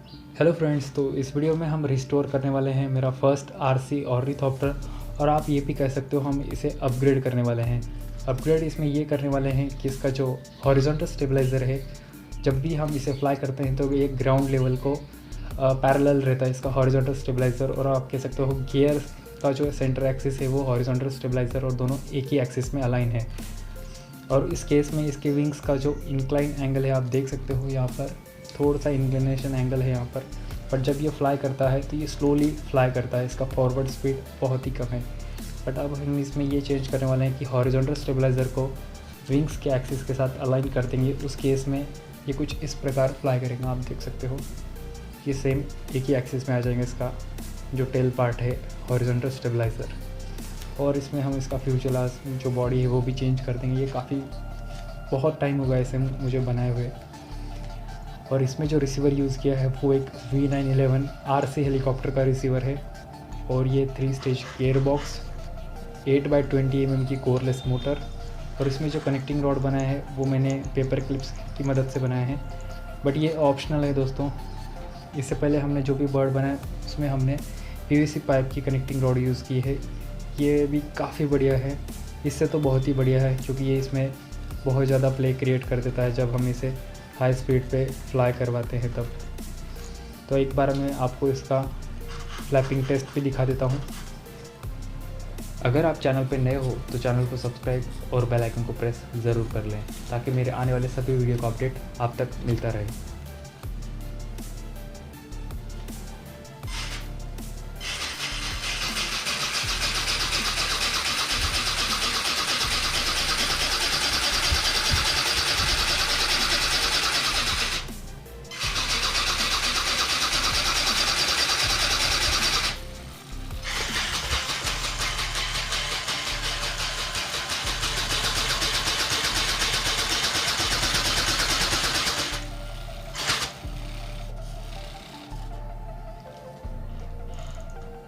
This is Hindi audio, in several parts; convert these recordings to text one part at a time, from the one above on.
हेलो फ्रेंड्स, तो इस वीडियो में हम रिस्टोर करने वाले हैं मेरा फर्स्ट आरसी ऑर्निथॉप्टर, और आप ये भी कह सकते हो हम इसे अपग्रेड करने वाले हैं। अपग्रेड इसमें ये करने वाले हैं कि इसका जो हॉरिजॉन्टल स्टेबलाइज़र है, जब भी हम इसे फ्लाई करते हैं तो ये ग्राउंड लेवल को पैरेलल रहता है इसका हॉरिजॉन्टल स्टेबलाइज़र, और आप कह सकते हो गियर का जो सेंटर एक्सिस है वो हॉरिजॉन्टल स्टेबलाइज़र और दोनों एक ही एक्सिस में अलाइन है। और इस केस में इसके विंग्स का जो इंक्लाइन एंगल है आप देख सकते हो, यहाँ पर थोड़ा सा इंक्लिनेशन एंगल है यहाँ पर जब ये फ्लाई करता है तो ये स्लोली फ्लाई करता है, इसका फॉरवर्ड स्पीड बहुत ही कम है। बट अब हम इसमें ये चेंज करने वाले हैं कि हॉरिजॉन्टल स्टेबलाइज़र को विंग्स के एक्सिस के साथ अलाइन कर देंगे। उस केस में ये कुछ इस प्रकार फ्लाई करेगा, आप देख सकते हो ये सेम एक ही एक्सिस में आ जाएंगे इसका जो टेल पार्ट है हॉरिजॉन्टल स्टेबलाइज़र। और इसमें हम इसका फ्यूचलास जो बॉडी है वो भी चेंज कर देंगे। ये काफ़ी बहुत टाइम हो गया इसे मुझे बनाए हुए। और इसमें जो रिसीवर यूज़ किया है वो एक V911 RC हेलीकॉप्टर का रिसीवर है, और ये 3 stage gear box, 8x20 mm की कोरलेस मोटर, और इसमें जो कनेक्टिंग रॉड बनाया है वो मैंने पेपर क्लिप्स की मदद से बनाया है, बट ये ऑप्शनल है दोस्तों। इससे पहले हमने जो भी बर्ड बनाया उसमें हमने PVC पाइप की कनेक्टिंग रॉड यूज़ की है। ये भी काफ़ी बढ़िया है, इससे तो बहुत ही बढ़िया है, क्योंकि ये इसमें बहुत ज़्यादा प्ले क्रिएट कर देता है जब हम इसे हाई स्पीड पे फ्लाई करवाते हैं तब। तो एक बार मैं आपको इसका फ्लैपिंग टेस्ट भी दिखा देता हूँ। अगर आप चैनल पे नए हो तो चैनल को सब्सक्राइब और बेल आइकन को प्रेस ज़रूर कर लें, ताकि मेरे आने वाले सभी वीडियो का अपडेट आप तक मिलता रहे।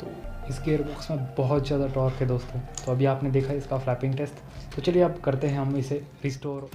तो इस गियर बॉक्स में बहुत ज़्यादा टॉर्क है दोस्तों। तो अभी आपने देखा इसका फ्लैपिंग टेस्ट, तो चलिए अब करते हैं हम इसे रिस्टोर।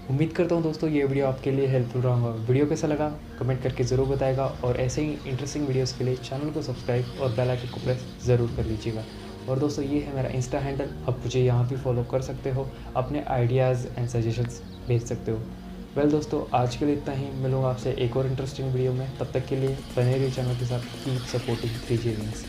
उम्मीद करता हूँ दोस्तों ये वीडियो आपके लिए हेल्पफुल रहा होगा। वीडियो कैसा लगा कमेंट करके ज़रूर बताएगा, और ऐसे ही इंटरेस्टिंग वीडियोस के लिए चैनल को सब्सक्राइब और बेल आइकन को प्रेस ज़रूर कर लीजिएगा। और दोस्तों ये है मेरा इंस्टा हैंडल, आप मुझे यहाँ भी फॉलो कर सकते हो, अपने आइडियाज़ एंड सजेशंस भेज सकते हो। वेल दोस्तों, आज के लिए इतना ही। मिलूँगा आपसे एक और इंटरेस्टिंग वीडियो में। तब तक के लिए बने रहिए चैनल के साथ। Keep supporting 3G Wings।